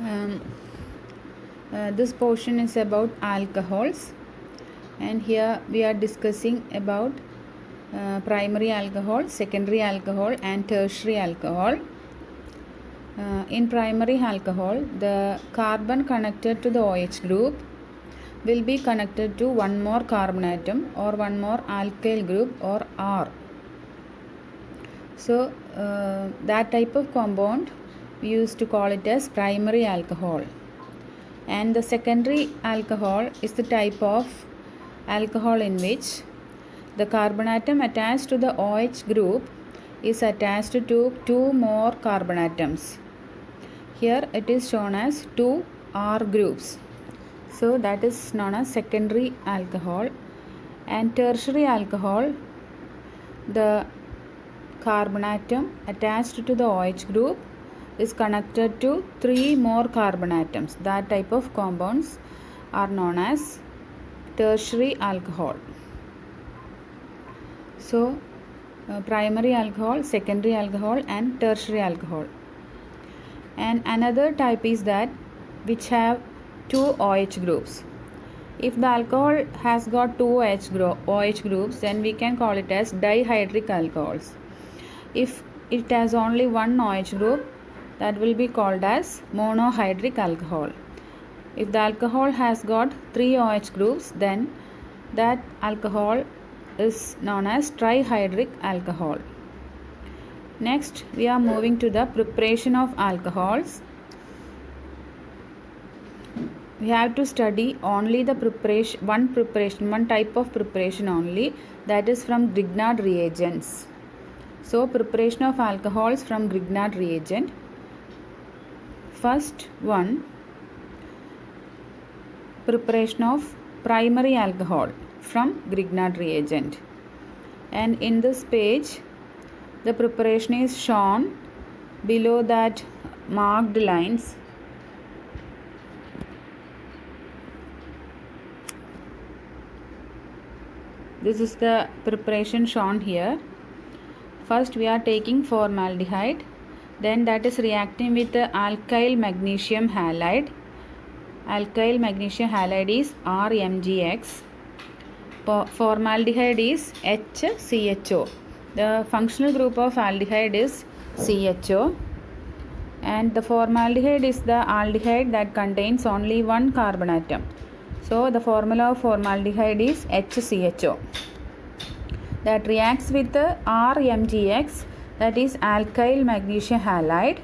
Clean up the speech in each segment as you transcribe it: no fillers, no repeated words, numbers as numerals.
Um, this portion is about alcohols, and here we are discussing about primary alcohol, secondary alcohol, and tertiary alcohol. In primary alcohol, the carbon connected to the OH group will be connected to one more carbon atom or one more alkyl group or R. So that type of compound we used to call it as primary alcohol. And the secondary alcohol is the type of alcohol in which the carbon atom attached to the OH group is attached to two more carbon atoms. Here it is shown as two R groups. So that is known as secondary alcohol. And tertiary alcohol, the carbon atom attached to the OH group is connected to three more carbon atoms. That type of compounds are known as tertiary alcohol. So primary alcohol, secondary alcohol, and tertiary alcohol. And another type is that which have two OH groups. If the alcohol has got two OH groups, then we can call it as dihydric alcohols. If it has only one OH group, that will be called as monohydric alcohol. If the alcohol has got three OH groups, then that alcohol is known as trihydric alcohol. Next, we are moving to the preparation of alcohols. We have to study only the one type of preparation only, that is from Grignard reagents. So preparation of alcohols from Grignard reagent. First one, preparation of primary alcohol from Grignard reagent. And in this page, the preparation is shown below that marked lines. This is the preparation shown here. First we are taking formaldehyde, then that is reacting with the alkyl magnesium halide. Alkyl magnesium halide is RMgX. Formaldehyde is HCHO. The functional group of aldehyde is CHO, and the formaldehyde is the aldehyde that contains only one carbon atom. So the formula of formaldehyde is HCHO. That reacts with the RMgX, that is alkyl magnesium halide.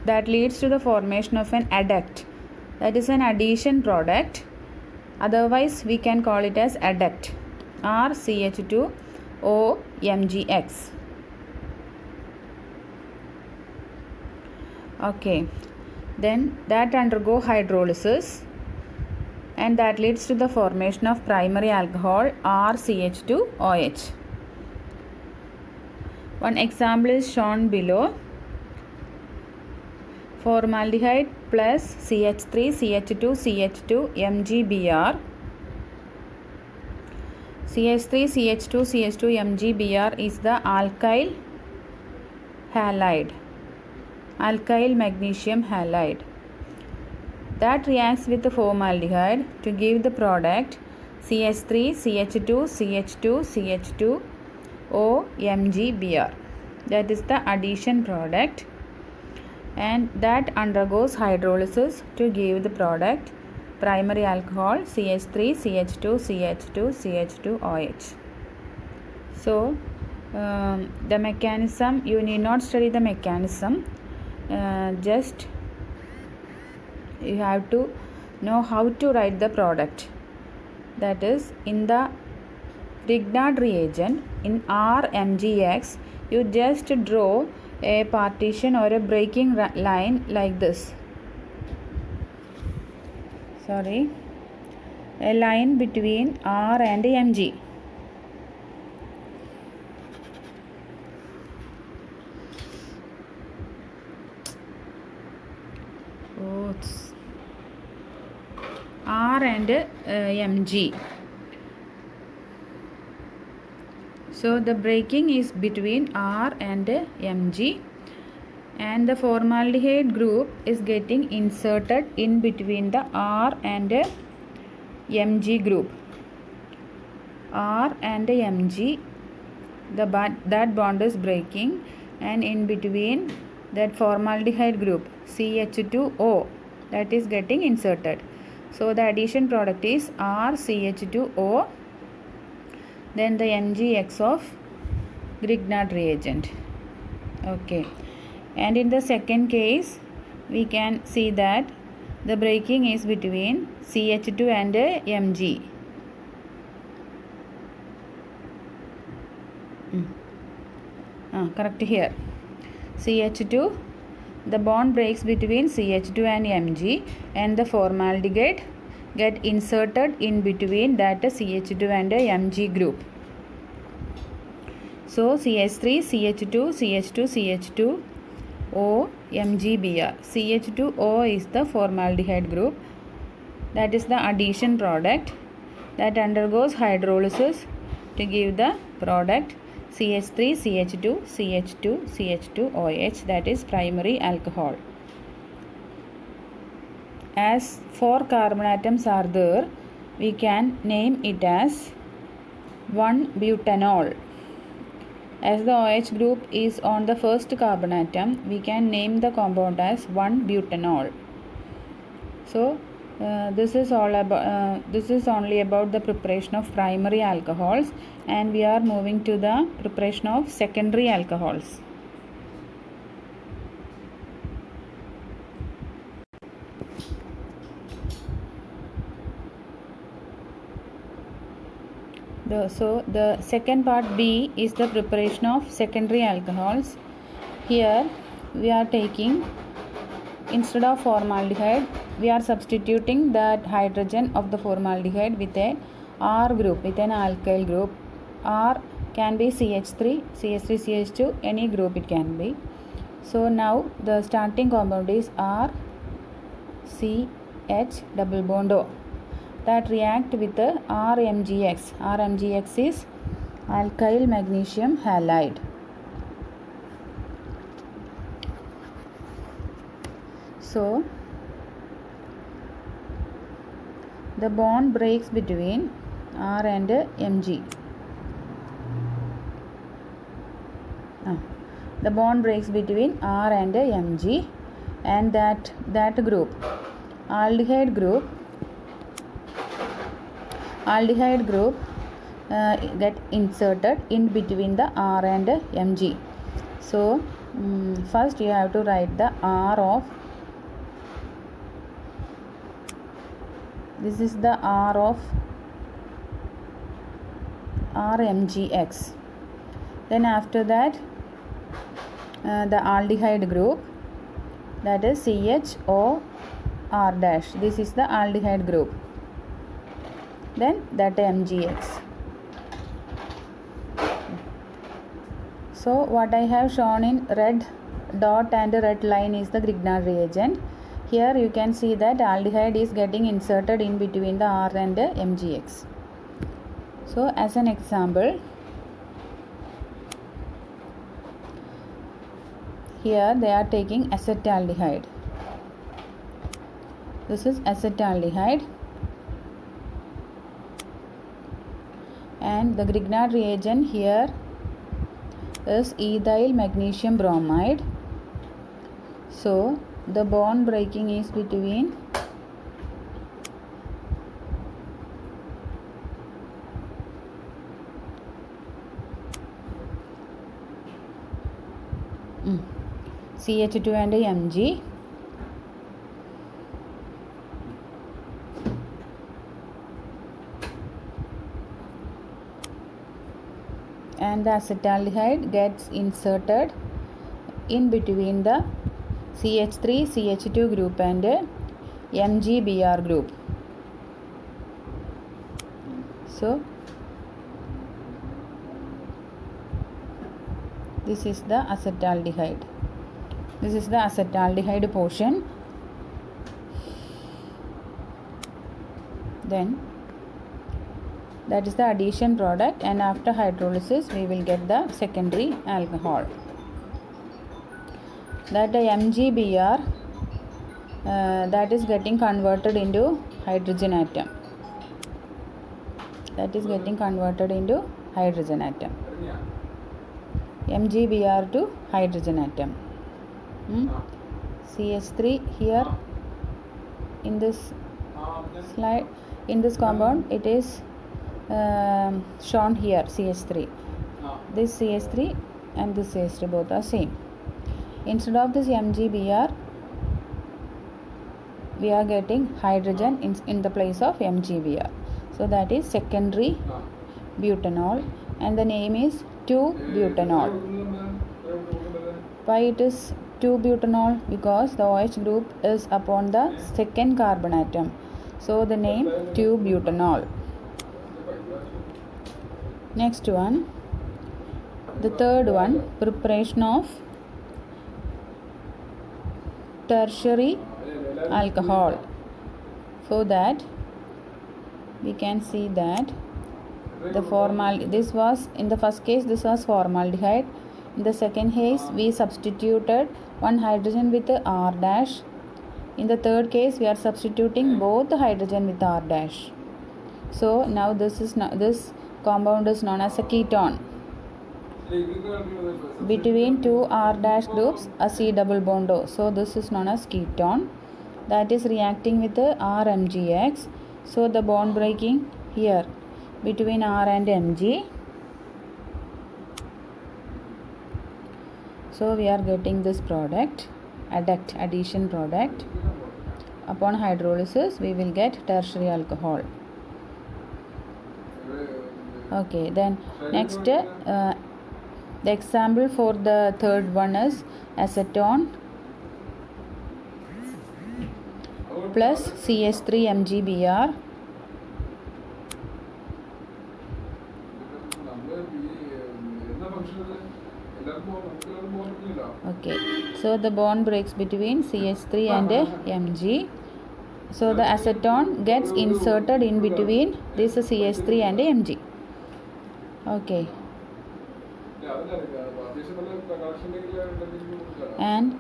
That leads to the formation of an adduct, that is an addition product. Otherwise we can call it as adduct, RCH2OMgX. Okay, then that undergo hydrolysis, and that leads to the formation of primary alcohol RCH2OH. One example is shown below. Formaldehyde plus CH3, CH2, CH2, MgBr. CH3, CH2, CH2, MgBr is the alkyl halide, alkyl magnesium halide. That reacts with the formaldehyde to give the product CH3, CH2, CH2, CH2, OMgBr. That is the addition product, and that undergoes hydrolysis to give the product primary alcohol CH3, CH2, CH2, CH2OH. So the mechanism, you need not study the mechanism, just you have to know how to write the product. That is, in the Grignard reagent, in RMgX, you just draw a partition or a breaking line like this. A line between R and Mg. R and Mg. So the breaking is between R and Mg, and the formaldehyde group is getting inserted in between the R and Mg group. R and Mg, that bond is breaking, and in between that formaldehyde group CH2O, that is getting inserted. So the addition product is RCH2O, then the MgX of Grignard reagent. Okay, and in the second case we can see that the breaking is between CH2 and Mg. Correct here. CH2, the bond breaks between CH2 and Mg, and the formaldehyde get inserted in between that CH2 and Mg group. So CH3, CH2, CH2, CH2, O, MgBr. CH2O is the formaldehyde group. That is the addition product that undergoes hydrolysis to give the product CH3, CH2, CH2, CH2OH, that is primary alcohol. As 4 carbon atoms are there, we can name it as 1-butanol. As the OH group is on the first carbon atom, we can name the compound as 1-butanol. So this is only about the preparation of primary alcohols, and we are moving to the preparation of secondary alcohols. So the second part B is the preparation of secondary alcohols. Here we are taking, instead of formaldehyde, we are substituting that hydrogen of the formaldehyde with a R group, with an alkyl group. R can be CH3, CH3, CH2, any group it can be. So now the starting compound is R, CH double bond O, that react with the RMgX. RMgX is alkyl magnesium halide. So the bond breaks between R and Mg. The bond breaks between R and Mg, and that group, aldehyde group get inserted in between the R and Mg. So first you have to write the R of, this is the R of RMgX. Then after that the aldehyde group, that is CHOR dash. This is the aldehyde group. Then that MgX. So what I have shown in red dot and red line is the Grignard reagent. Here you can see that aldehyde is getting inserted in between the R and MgX. So as an example, here they are taking acetaldehyde. This is acetaldehyde, and the Grignard reagent here is ethyl magnesium bromide. So the bond breaking is between CH2 and Mg. And the acetaldehyde gets inserted in between the CH3, CH2 group and MgBr group. So this is the acetaldehyde. This is the acetaldehyde portion. Then that is the addition product, and after hydrolysis we will get the secondary alcohol. that the MgBr that is getting converted into hydrogen atom. That is getting converted into hydrogen atom. MgBr to hydrogen atom. CH3 here in this slide, in this compound, it is shown here CH3. This CH3 and this CH3 both are same. Instead of this MgBr, we are getting hydrogen in the place of MgBr. So that is secondary butanol, and the name is 2-butanol. Why it is 2-butanol? Because the OH group is upon the second carbon atom. So the name 2-butanol. Next one, the third one, preparation of tertiary alcohol. For that, we can see that this was, in the first case, this was formaldehyde. In the second case, we substituted one hydrogen with R dash. In the third case, we are substituting both the hydrogen with R dash. So now this compound is known as a ketone. Between two R dash groups, a C double bond O. So this is known as ketone. That is reacting with the RMgX. So the bond breaking here between R and Mg. So we are getting this product, addition product. Upon hydrolysis, we will get tertiary alcohol. Okay, then next, the example for the third one is acetone plus CH3 MgBr Okay, so the bond breaks between CH3 and Mg. So the acetone gets inserted in between this CH3 and Mg. Okay. And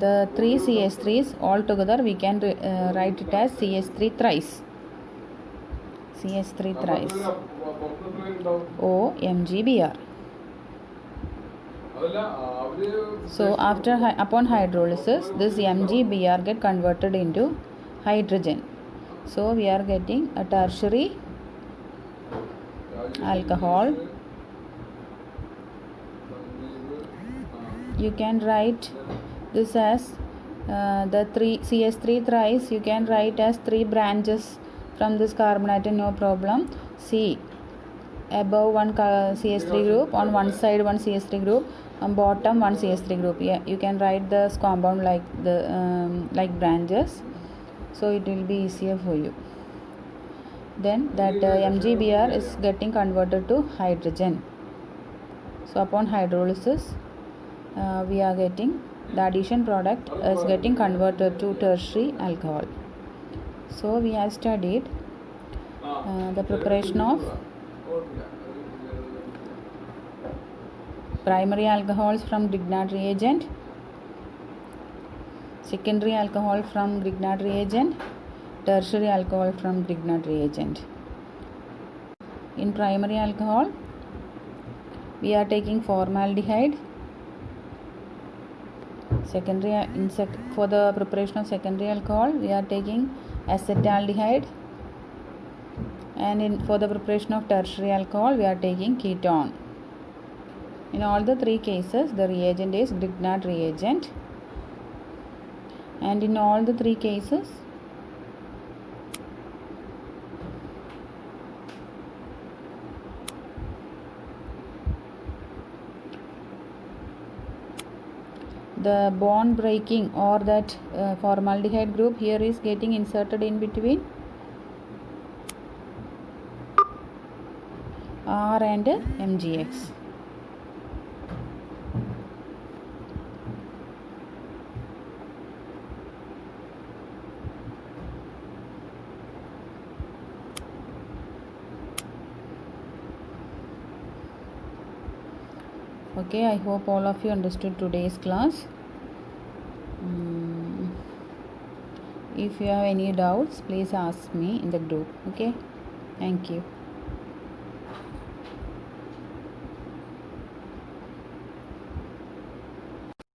the three CH3s all together we can write it as CH3 thrice. CH3 thrice. O MgBr. So upon hydrolysis, this MgBr get converted into hydrogen. So we are getting a tertiary alcohol. You can write this as the CH3 thrice. You can write as 3 branches from this carbon atom, no problem. See, above one CH3 group, on one side one CH3 group, on bottom one CH3 group. Yeah, you can write this compound like like branches, so it will be easier for you. Then that MgBr is getting converted to hydrogen. So upon hydrolysis, we are getting the addition product is getting converted to tertiary alcohol. So we have studied the preparation of primary alcohols from Grignard reagent, secondary alcohol from Grignard reagent, tertiary alcohol from Grignard reagent. In primary alcohol, we are taking formaldehyde. For the preparation of secondary alcohol, we are taking acetaldehyde, and for the preparation of tertiary alcohol, we are taking ketone. In all the three cases, the reagent is Grignard reagent, and in all the three cases, the bond breaking or that formaldehyde group here is getting inserted in between R and MgX. Okay, I hope all of you understood today's class. If you have any doubts, please ask me in the group. Okay, thank you.